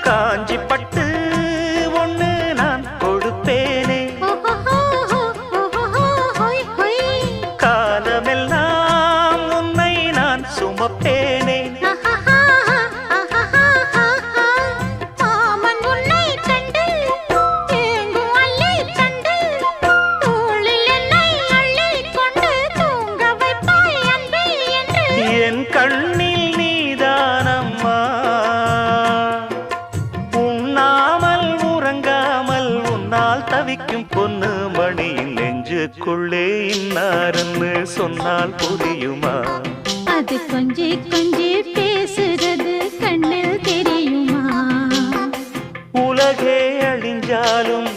காஞ்சி பட்டு ஒண்ணு நான் கொடுப்பேனே, காலமெல்லாம் உன்னை நான் சுமப்பேனே. என் கண்ணில் நீதானம்மா, உண்ணாமல் உறங்காமல் உன்னால் தவிக்கும் பொண்ணு மணியின் நெஞ்சுக்குள்ளே இன்னாருன்னு சொன்னால் புரியுமா? அது கொஞ்சி கொஞ்சி பேசுறது கண்ணில் தெரியுமா? உலகே அழிஞ்சாலும்